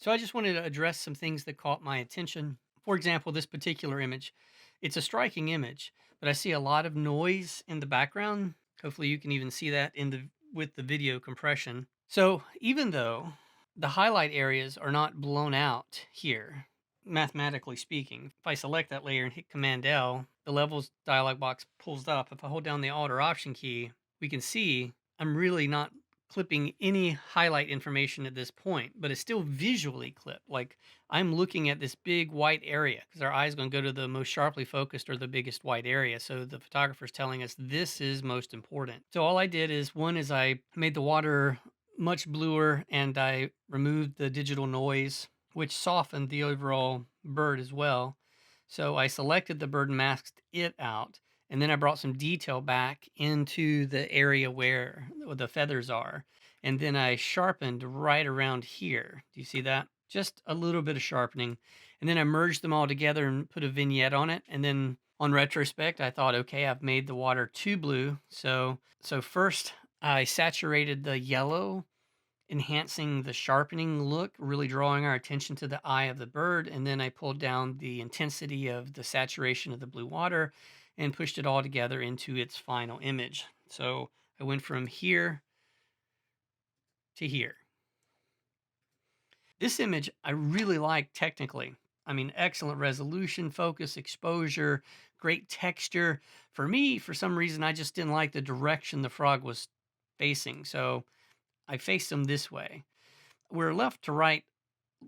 So I just wanted to address some things that caught my attention. For example, this particular image, it's a striking image, but I see a lot of noise in the background. Hopefully you can even see that in the with the video compression. So even though the highlight areas are not blown out here, mathematically speaking, if I select that layer and hit Command L, the levels dialog box pulls up. If I hold down the Alt or Option key, we can see I'm really not clipping any highlight information at this point, but it's still visually clipped. Like I'm looking at this big white area because our eye is going to go to the most sharply focused or the biggest white area. So the photographer's telling us this is most important. So all I did is one is I made the water much bluer and I removed the digital noise, which softened the overall bird as well. So I selected the bird and masked it out. And then I brought some detail back into the area where the feathers are. And then I sharpened right around here. Do you see that? Just a little bit of sharpening. And then I merged them all together and put a vignette on it. And then on retrospect, I thought, okay, I've made the water too blue. So first I saturated the yellow, enhancing the sharpening look, really drawing our attention to the eye of the bird. And then I pulled down the intensity of the saturation of the blue water and pushed it all together into its final image. So I went from here to here. This image I really like technically. I mean, excellent resolution, focus, exposure, great texture. For me, for some reason, I just didn't like the direction the frog was facing. So I faced him this way. We're left to right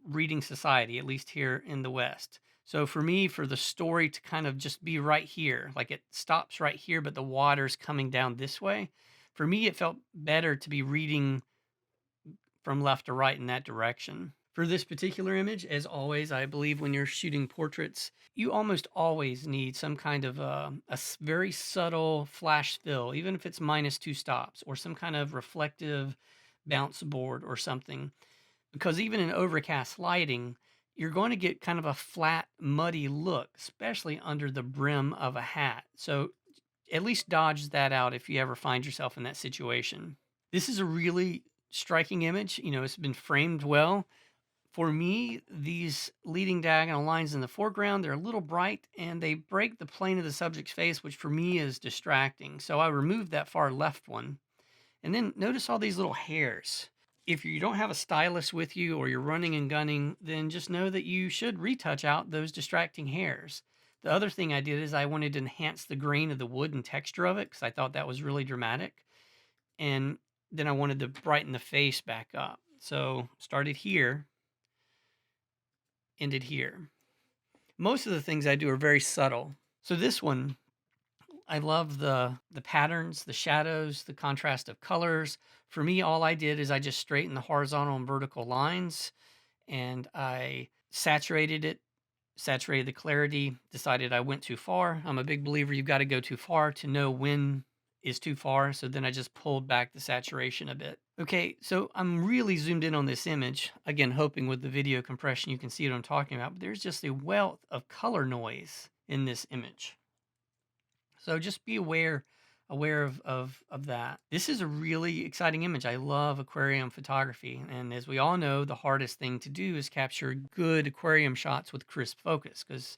reading society, at least here in the West. So for me, for the story to kind of just be right here, like it stops right here, but the water's coming down this way. For me, it felt better to be reading from left to right in that direction. For this particular image, as always, I believe when you're shooting portraits, you almost always need some kind of very subtle flash fill, even if it's -2 stops, or some kind of reflective bounce board or something. Because even in overcast lighting, you're going to get kind of a flat, muddy look, especially under the brim of a hat. So at least dodge that out if you ever find yourself in that situation. This is a really striking image. You know, it's been framed well. For me, these leading diagonal lines in the foreground, they're a little bright and they break the plane of the subject's face, which for me is distracting. So I removed that far left one. And then notice all these little hairs. If you don't have a stylus with you or you're running and gunning, then just know that you should retouch out those distracting hairs. The other thing I did is I wanted to enhance the grain of the wood and texture of it because I thought that was really dramatic. And then I wanted to brighten the face back up. So started here, ended here. Most of the things I do are very subtle. So this one, I love the patterns, the shadows, the contrast of colors. For me, all I did is I just straightened the horizontal and vertical lines and I saturated it, saturated the clarity, decided I went too far. I'm a big believer you've got to go too far to know when is too far. So then I just pulled back the saturation a bit. Okay, so I'm really zoomed in on this image. Again, hoping with the video compression you can see what I'm talking about. But there's just a wealth of color noise in this image. So just be aware of that. This is a really exciting image. I love aquarium photography. And as we all know, the hardest thing to do is capture good aquarium shots with crisp focus because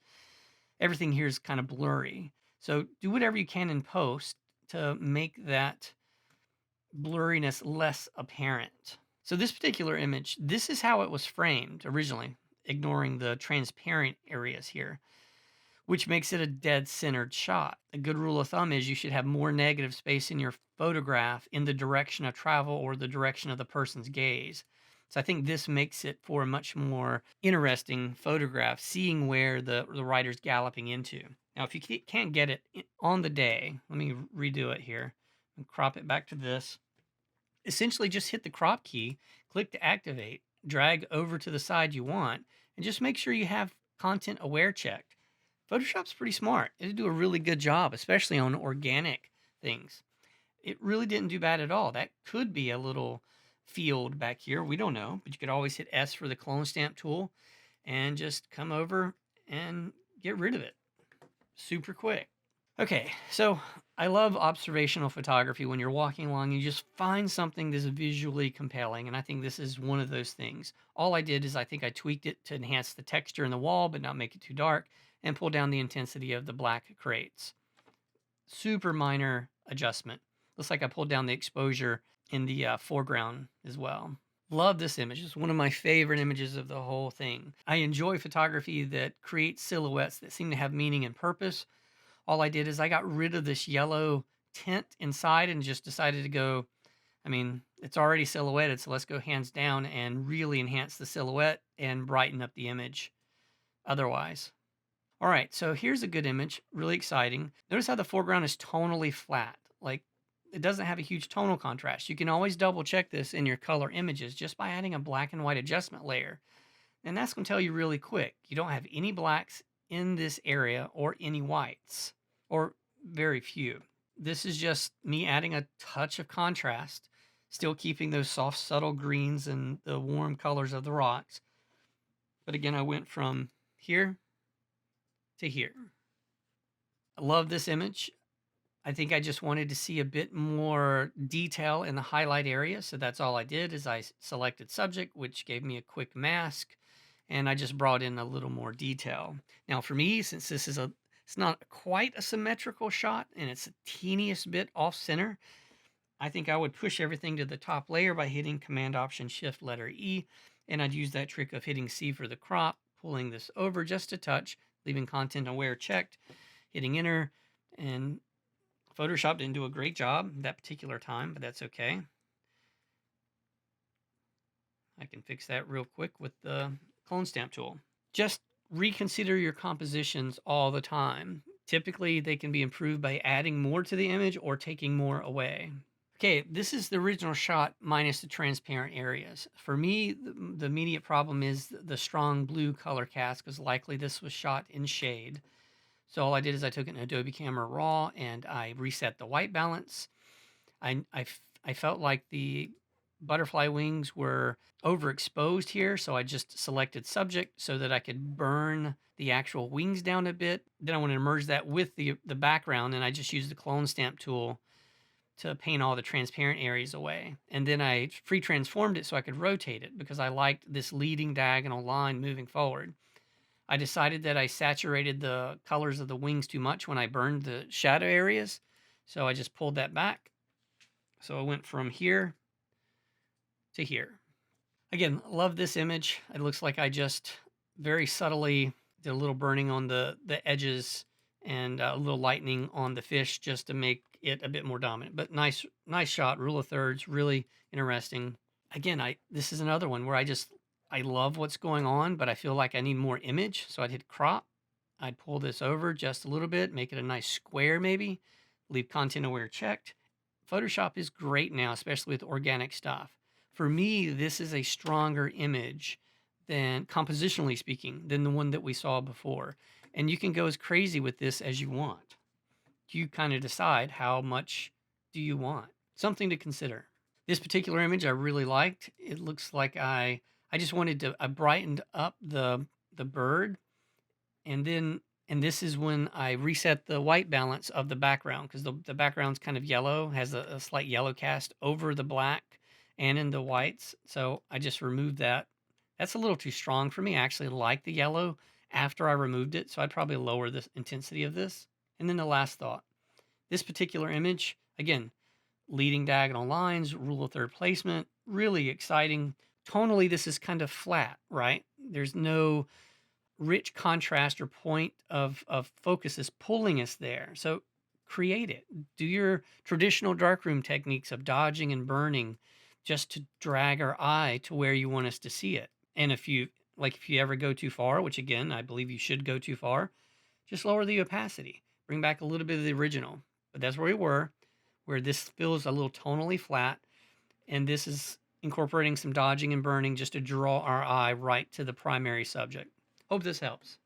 everything here is kind of blurry. So do whatever you can in post to make that blurriness less apparent. So this particular image, this is how it was framed originally, ignoring the transparent areas here, which makes it a dead-centered shot. A good rule of thumb is you should have more negative space in your photograph in the direction of travel or the direction of the person's gaze. So I think this makes it for a much more interesting photograph, seeing where the writer's galloping into. Now, if you can't get it on the day, let me redo it here and crop it back to this. Essentially, just hit the crop key, click to activate, drag over to the side you want, and just make sure you have content aware checked. Photoshop's pretty smart. It'll do a really good job, especially on organic things. It really didn't do bad at all. That could be a little field back here. We don't know, but you could always hit S for the clone stamp tool and just come over and get rid of it. Super quick. Okay, so I love observational photography when you're walking along, you just find something that's visually compelling. And I think this is one of those things. All I did is I think I tweaked it to enhance the texture in the wall, but not make it too dark, and pull down the intensity of the black crates. Super minor adjustment. Looks like I pulled down the exposure in the foreground as well. Love this image. It's one of my favorite images of the whole thing. I enjoy photography that creates silhouettes that seem to have meaning and purpose. All I did is I got rid of this yellow tint inside and just decided to go, I mean, it's already silhouetted, so let's go hands down and really enhance the silhouette and brighten up the image otherwise. All right, so here's a good image, really exciting. Notice how the foreground is tonally flat. Like, it doesn't have a huge tonal contrast. You can always double check this in your color images just by adding a black and white adjustment layer. And that's going to tell you really quick. You don't have any blacks in this area or any whites, or very few. This is just me adding a touch of contrast, still keeping those soft, subtle greens and the warm colors of the rocks. But again, I went from here to here. I love this image. I think I just wanted to see a bit more detail in the highlight area. So that's all I did is I selected subject, which gave me a quick mask, and I just brought in a little more detail. Now for me, since this is it's not quite a symmetrical shot and it's a teeniest bit off center, I think I would push everything to the top layer by hitting Command Option Shift letter E, and I'd use that trick of hitting C for the crop, pulling this over just a touch, leaving content aware checked, hitting enter, and Photoshop didn't do a great job that particular time, but that's okay. I can fix that real quick with the clone stamp tool. Just reconsider your compositions all the time. Typically, they can be improved by adding more to the image or taking more away. Okay, this is the original shot minus the transparent areas. For me, the immediate problem is the strong blue color cast, because likely this was shot in shade. So all I did is I took an Adobe Camera Raw and I reset the white balance. I felt like the butterfly wings were overexposed here, so I just selected subject so that I could burn the actual wings down a bit. Then I want to merge that with the background, and I just used the clone stamp tool to paint all the transparent areas away. And then I free transformed it so I could rotate it because I liked this leading diagonal line moving forward. I decided that I saturated the colors of the wings too much when I burned the shadow areas, so I just pulled that back. So I went from here to here. Again, love this image. It looks like I just very subtly did a little burning on the edges and a little lightening on the fish just to make it a bit more dominant. But nice shot, rule of thirds, really interesting. Again, this is another one where I love what's going on, but I feel like I need more image. So I'd hit crop. I'd pull this over just a little bit, make it a nice square maybe, leave content aware checked. Photoshop is great now, especially with organic stuff. For me, this is a stronger image than, compositionally speaking, than the one that we saw before. And you can go as crazy with this as you want. You kind of decide how much do you want. Something to consider. This particular image I really liked. It looks like I just wanted to, I brightened up the bird, and this is when I reset the white balance of the background, because the background's kind of yellow, has a slight yellow cast over the black and in the whites. So I just removed that. That's a little too strong for me. I actually like the yellow after I removed it, so I'd probably lower the intensity of this. And then the last thought, this particular image, again, leading diagonal lines, rule of third placement, really exciting. Tonally, this is kind of flat, right? There's no rich contrast or point of focus is pulling us there. So create it. Do your traditional darkroom techniques of dodging and burning just to drag our eye to where you want us to see it. And if you ever go too far, which again, I believe you should go too far, just lower the opacity. Bring back a little bit of the original. But that's where we were, where this feels a little tonally flat. And this is incorporating some dodging and burning just to draw our eye right to the primary subject. Hope this helps.